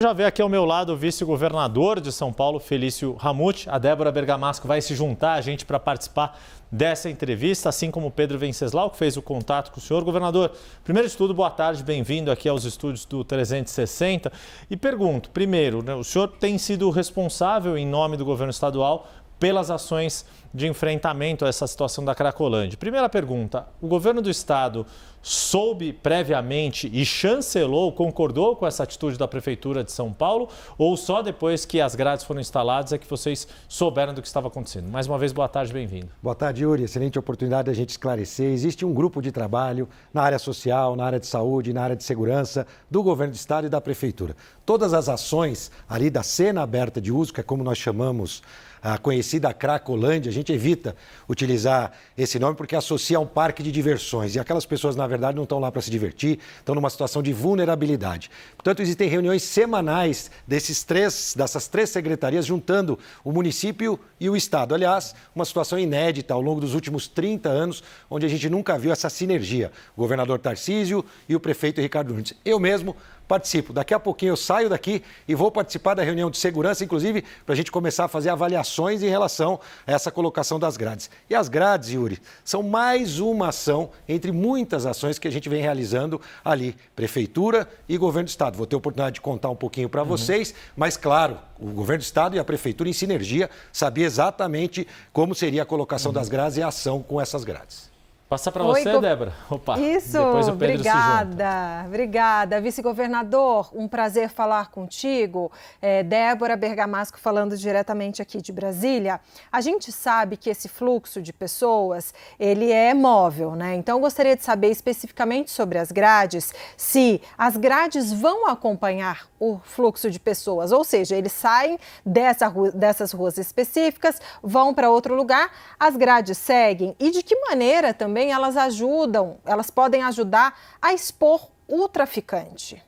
Já vê aqui ao meu lado o vice-governador de São Paulo, Felício Ramute. A Débora Bergamasco vai se juntar a gente para participar dessa entrevista, assim como o Pedro Venceslau, que fez o contato com o senhor. Governador, primeiro de tudo, boa tarde, bem-vindo aqui aos estúdios do 360. E pergunto, primeiro, o senhor tem sido responsável, em nome do governo estadual, pelas ações de enfrentamento a essa situação da Cracolândia. Primeira pergunta, o governo do estado soube previamente e chancelou, concordou com essa atitude da Prefeitura de São Paulo, ou só depois que as grades foram instaladas é que vocês souberam do que estava acontecendo? Mais uma vez, boa tarde, bem-vindo. Boa tarde, Yuri. Excelente oportunidade de a gente esclarecer. Existe um grupo de trabalho na área social, na área de saúde, na área de segurança do governo do estado e da Prefeitura. Todas as ações ali da cena aberta de uso, que é como nós chamamos a conhecida Cracolândia, a gente evita utilizar esse nome porque associa a um parque de diversões. E aquelas pessoas, na verdade, não estão lá para se divertir, estão numa situação de vulnerabilidade. Portanto, existem reuniões semanais dessas três secretarias juntando o município e o estado. Aliás, uma situação inédita ao longo dos últimos 30 anos, onde a gente nunca viu essa sinergia. O governador Tarcísio e o prefeito Ricardo Nunes. Eu mesmo participo. Daqui a pouquinho eu saio daqui e vou participar da reunião de segurança, inclusive para a gente começar a fazer avaliações em relação a essa colocação das grades. E as grades, Yuri, são mais uma ação entre muitas ações que a gente vem realizando ali, Prefeitura e Governo do Estado. Vou ter a oportunidade de contar um pouquinho para vocês, mas claro, o Governo do Estado e a Prefeitura em sinergia sabia exatamente como seria a colocação das grades e a ação com essas grades. Passar para você, Débora. Opa, isso, depois o Pedro obrigada. Vice-governador, um prazer falar contigo. Débora Bergamasco falando diretamente aqui de Brasília. A gente sabe que esse fluxo de pessoas, ele é móvel, né? Então, eu gostaria de saber especificamente sobre as grades, se as grades vão acompanhar o fluxo de pessoas, ou seja, eles saem dessas ruas específicas, vão para outro lugar, as grades seguem e de que maneira também elas podem ajudar a expor o traficante.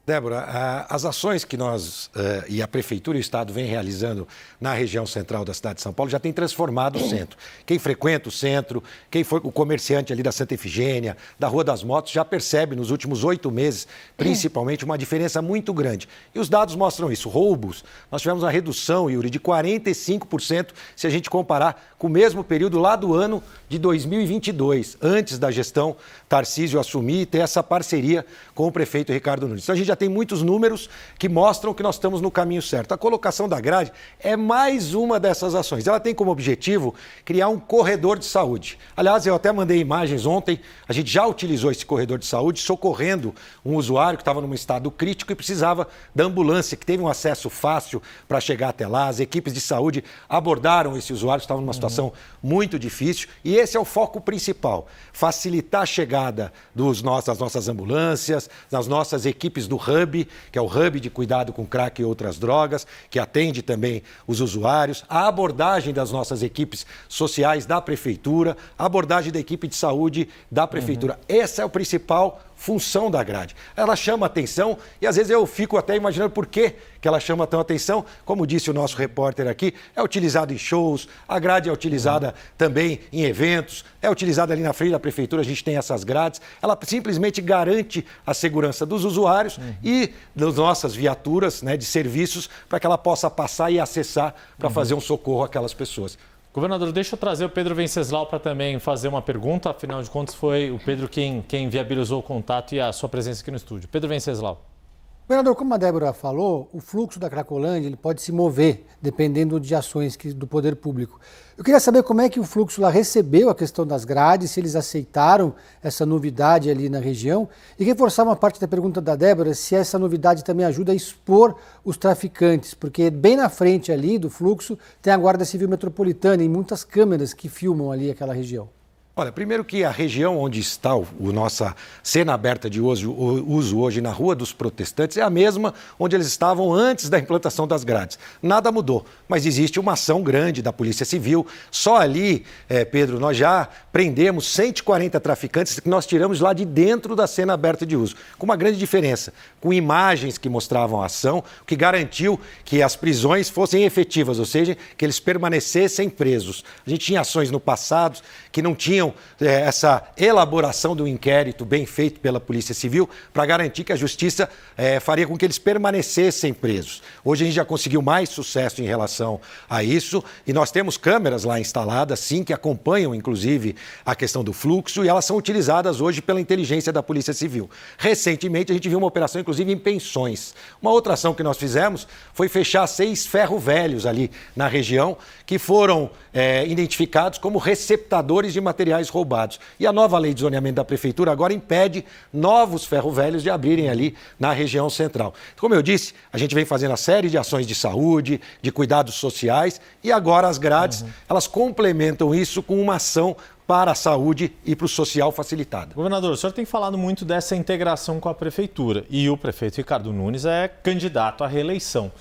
Débora, as ações que nós e a Prefeitura e o Estado vêm realizando na região central da cidade de São Paulo já tem transformado o centro. Quem frequenta o centro, quem foi o comerciante ali da Santa Efigênia, da Rua das Motos, já percebe nos últimos 8 meses, principalmente, uma diferença muito grande. E os dados mostram isso. Roubos, nós tivemos uma redução, Yuri, de 45% se a gente comparar com o mesmo período lá do ano de 2022, antes da gestão Tarcísio assumir e ter essa parceria com o prefeito Ricardo Nunes. Então, a gente já tem muitos números que mostram que nós estamos no caminho certo. A colocação da grade é mais uma dessas ações. Ela tem como objetivo criar um corredor de saúde. Aliás, eu até mandei imagens ontem, a gente já utilizou esse corredor de saúde socorrendo um usuário que estava num estado crítico e precisava da ambulância, que teve um acesso fácil para chegar até lá. As equipes de saúde abordaram esse usuário que estava numa situação muito difícil e esse é o foco principal, facilitar a chegada das nossas ambulâncias, das nossas equipes do Hub, que é o Hub de cuidado com crack e outras drogas, que atende também os usuários, a abordagem das nossas equipes sociais da Prefeitura, a abordagem da equipe de saúde da Prefeitura. Essa é a principal função da grade. Ela chama atenção e às vezes eu fico até imaginando por que ela chama tão atenção. Como disse o nosso repórter aqui, é utilizado em shows, a grade é utilizada também em eventos, é utilizada ali na frente da Prefeitura, a gente tem essas grades. Ela simplesmente garante a segurança dos usuários e das nossas viaturas, né, de serviços, para que ela possa passar e acessar para fazer um socorro àquelas pessoas. Governador, deixa eu trazer o Pedro Venceslau para também fazer uma pergunta. Afinal de contas, foi o Pedro quem viabilizou o contato e a sua presença aqui no estúdio. Pedro Venceslau. Governador, como a Débora falou, o fluxo da Cracolândia ele pode se mover dependendo de ações do poder público. Eu queria saber como é que o fluxo lá recebeu a questão das grades, se eles aceitaram essa novidade ali na região e reforçar uma parte da pergunta da Débora, se essa novidade também ajuda a expor os traficantes, porque bem na frente ali do fluxo tem a Guarda Civil Metropolitana e muitas câmeras que filmam ali aquela região. Olha, primeiro que a região onde está a nossa cena aberta de uso hoje na Rua dos Protestantes é a mesma onde eles estavam antes da implantação das grades. Nada mudou, mas existe uma ação grande da Polícia Civil. Só ali, Pedro, nós já prendemos 140 traficantes que nós tiramos lá de dentro da cena aberta de uso, com uma grande diferença, com imagens que mostravam a ação, o que garantiu que as prisões fossem efetivas, ou seja, que eles permanecessem presos. A gente tinha ações no passado que não tinham tenham essa elaboração do inquérito bem feito pela Polícia Civil para garantir que a Justiça faria com que eles permanecessem presos. Hoje a gente já conseguiu mais sucesso em relação a isso e nós temos câmeras lá instaladas, sim, que acompanham, inclusive, a questão do fluxo e elas são utilizadas hoje pela inteligência da Polícia Civil. Recentemente, a gente viu uma operação, inclusive, em pensões. Uma outra ação que nós fizemos foi fechar 6 ferro-velhos ali na região que foram identificados como receptadores de materiais roubados. E a nova lei de zoneamento da Prefeitura agora impede novos ferro-velhos de abrirem ali na região central. Como eu disse, a gente vem fazendo a série de ações de saúde, de cuidados sociais e agora as grades, elas complementam isso com uma ação para a saúde e para o social facilitada. Governador, o senhor tem falado muito dessa integração com a Prefeitura e o prefeito Ricardo Nunes é candidato à reeleição.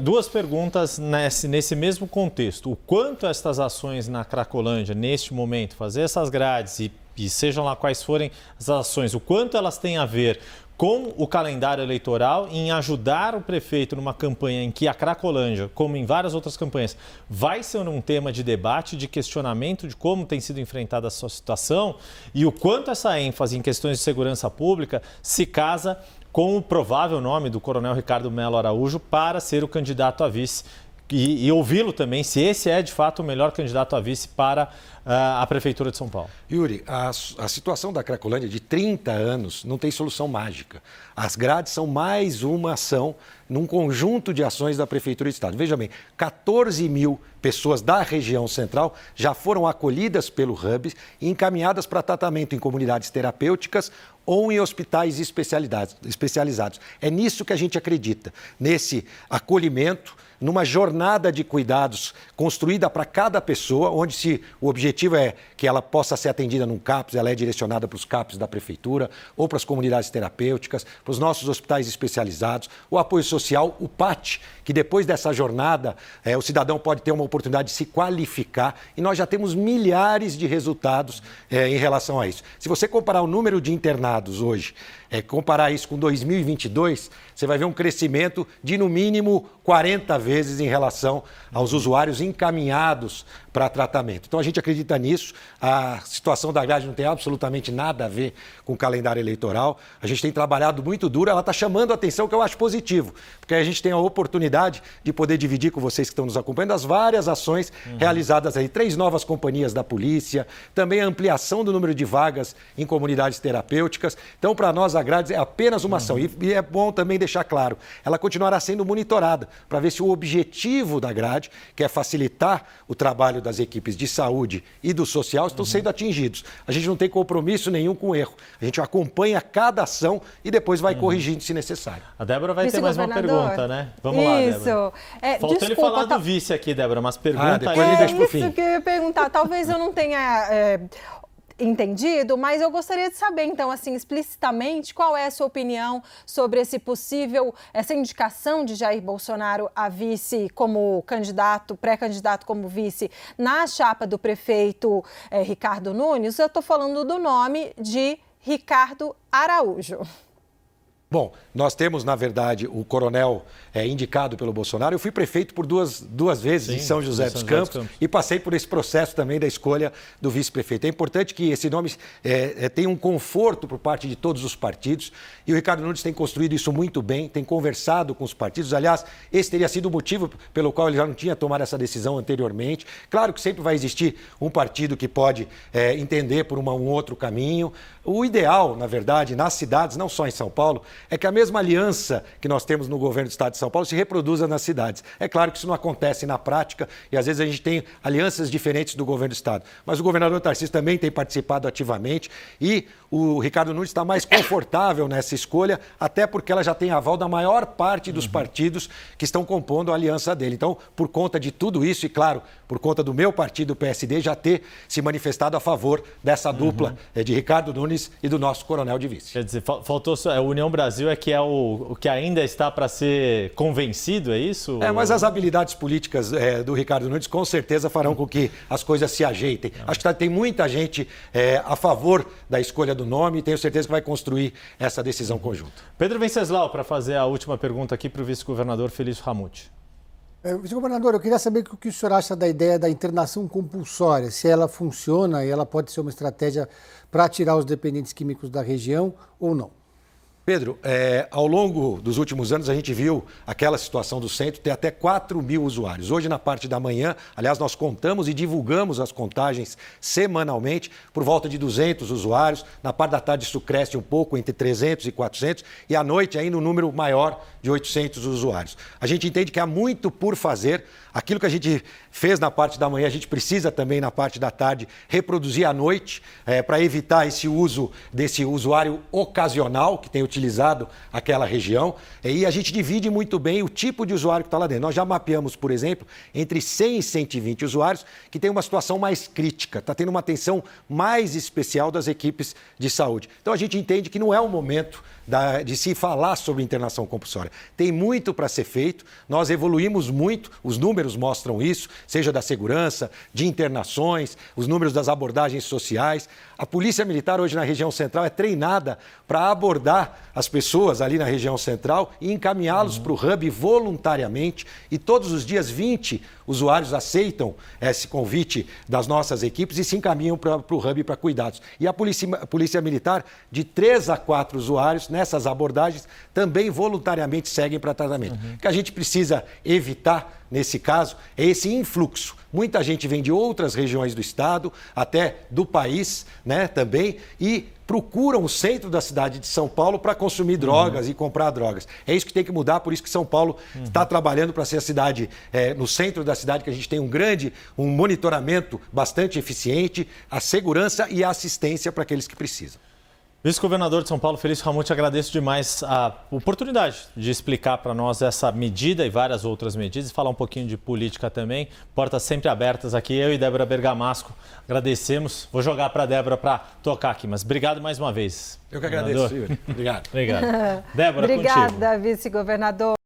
2 perguntas nesse mesmo contexto. O quanto estas ações na Cracolândia, neste momento, fazer essas grades e sejam lá quais forem as ações, o quanto elas têm a ver com o calendário eleitoral em ajudar o prefeito numa campanha em que a Cracolândia, como em várias outras campanhas, vai ser um tema de debate, de questionamento de como tem sido enfrentada a sua situação e o quanto essa ênfase em questões de segurança pública se casa com o provável nome do coronel Ricardo Mello Araújo para ser o candidato a vice e ouvi-lo também, se esse é de fato o melhor candidato a vice para a Prefeitura de São Paulo. Yuri, a situação da Cracolândia de 30 anos não tem solução mágica. As grades são mais uma ação num conjunto de ações da Prefeitura do Estado. Veja bem, 14 mil pessoas da região central já foram acolhidas pelo Hub e encaminhadas para tratamento em comunidades terapêuticas ou em hospitais especializados. É nisso que a gente acredita, nesse acolhimento, numa jornada de cuidados construída para cada pessoa, onde se o objetivo é que ela possa ser atendida num CAPS, ela é direcionada para os CAPS da Prefeitura ou para as comunidades terapêuticas, para os nossos hospitais especializados, o apoio social, o PAT, que depois dessa jornada o cidadão pode ter uma oportunidade de se qualificar e nós já temos milhares de resultados em relação a isso. Se você comparar o número de internados hoje, comparar isso com 2022, você vai ver um crescimento de no mínimo 40 vezes em relação aos usuários encaminhados para tratamento. Então a gente acredita nisso, a situação da grade não tem absolutamente nada a ver com o calendário eleitoral, a gente tem trabalhado muito duro, ela está chamando a atenção, que eu acho positivo, porque a gente tem a oportunidade de poder dividir com vocês que estão nos acompanhando as várias ações realizadas aí, 3 novas companhias da polícia, também a ampliação do número de vagas em comunidades terapêuticas. Então, para nós, a grade é apenas uma ação. E é bom também deixar claro, ela continuará sendo monitorada para ver se o objetivo da grade, que é facilitar o trabalho das equipes de saúde e do social, estão sendo atingidos. A gente não tem compromisso nenhum com o erro. A gente acompanha cada ação e depois vai corrigindo se necessário. A Débora vai ter mais uma pergunta, né? Vamos lá, Débora. Faltou ele falar do vice aqui, Débora, mas pergunta depois ele deixa pro fim. Isso que eu ia perguntar. Talvez eu não tenha entendido, mas eu gostaria de saber, então, assim, explicitamente, qual é a sua opinião sobre essa indicação de Jair Bolsonaro a vice como candidato, pré-candidato como vice na chapa do prefeito Ricardo Nunes. Eu estou falando do nome de Ricardo Araújo. Bom, nós temos, na verdade, o coronel indicado pelo Bolsonaro. Eu fui prefeito por duas vezes em São José dos Campos e passei por esse processo também da escolha do vice-prefeito. É importante que esse nome tenha um conforto por parte de todos os partidos e o Ricardo Nunes tem construído isso muito bem, tem conversado com os partidos. Aliás, esse teria sido o motivo pelo qual ele já não tinha tomado essa decisão anteriormente. Claro que sempre vai existir um partido que pode entender por um outro caminho. O ideal, na verdade, nas cidades, não só em São Paulo, é que a mesma aliança que nós temos no governo do Estado de São Paulo se reproduza nas cidades. É claro que isso não acontece na prática e às vezes a gente tem alianças diferentes do governo do Estado. Mas o governador Tarcísio também tem participado ativamente e o Ricardo Nunes está mais confortável nessa escolha, até porque ela já tem aval da maior parte dos partidos que estão compondo a aliança dele. Então, por conta de tudo isso e, claro, por conta do meu partido, o PSD, já ter se manifestado a favor dessa dupla de Ricardo Nunes e do nosso coronel de vice. Quer dizer, faltou a União Brasil que é o que ainda está para ser convencido, é isso? Mas as habilidades políticas do Ricardo Nunes com certeza farão com que as coisas se ajeitem. Acho que tem muita gente a favor da escolha do nome e tenho certeza que vai construir essa decisão conjunta. Pedro Venceslau, para fazer a última pergunta aqui para o vice-governador Felício Ramute. Vice-governador, eu queria saber o que o senhor acha da ideia da internação compulsória, se ela funciona e ela pode ser uma estratégia para tirar os dependentes químicos da região ou não. Pedro, ao longo dos últimos anos a gente viu aquela situação do centro ter até 4 mil usuários. Hoje, na parte da manhã, aliás, nós contamos e divulgamos as contagens semanalmente por volta de 200 usuários. Na parte da tarde isso cresce um pouco, entre 300 e 400. E à noite ainda um número maior de 800 usuários. A gente entende que há muito por fazer. Aquilo que a gente fez na parte da manhã, a gente precisa também na parte da tarde reproduzir à noite para evitar esse uso desse usuário ocasional que tem utilizado aquela região. E a gente divide muito bem o tipo de usuário que está lá dentro. Nós já mapeamos, por exemplo, entre 100 e 120 usuários que tem uma situação mais crítica, está tendo uma atenção mais especial das equipes de saúde. Então a gente entende que não é o momento de se falar sobre internação compulsória. Tem muito para ser feito, nós evoluímos muito, os números mostram isso, seja da segurança, de internações, os números das abordagens sociais. A Polícia Militar hoje na região central é treinada para abordar as pessoas ali na região central e encaminhá-los para o hub voluntariamente. E todos os dias 20 usuários aceitam esse convite das nossas equipes e se encaminham para o hub para cuidados. E a Polícia Militar, de 3 a 4 usuários nessas abordagens, também voluntariamente seguem para tratamento. O que a gente precisa evitar nesse caso é esse influxo. Muita gente vem de outras regiões do estado, até do país, né, também, e procuram o centro da cidade de São Paulo para consumir drogas e comprar drogas. É isso que tem que mudar, por isso que São Paulo está trabalhando para ser a cidade, no centro da cidade, que a gente tem um monitoramento bastante eficiente, a segurança e a assistência para aqueles que precisam. Vice-governador de São Paulo, Felício Ramute, agradeço demais a oportunidade de explicar para nós essa medida e várias outras medidas, e falar um pouquinho de política também. Portas sempre abertas aqui, eu e Débora Bergamasco agradecemos. Vou jogar para a Débora para tocar aqui, mas obrigado mais uma vez. Eu que agradeço, Yuri. Obrigado. Obrigado. Débora, Obrigada, contigo. vice-governador.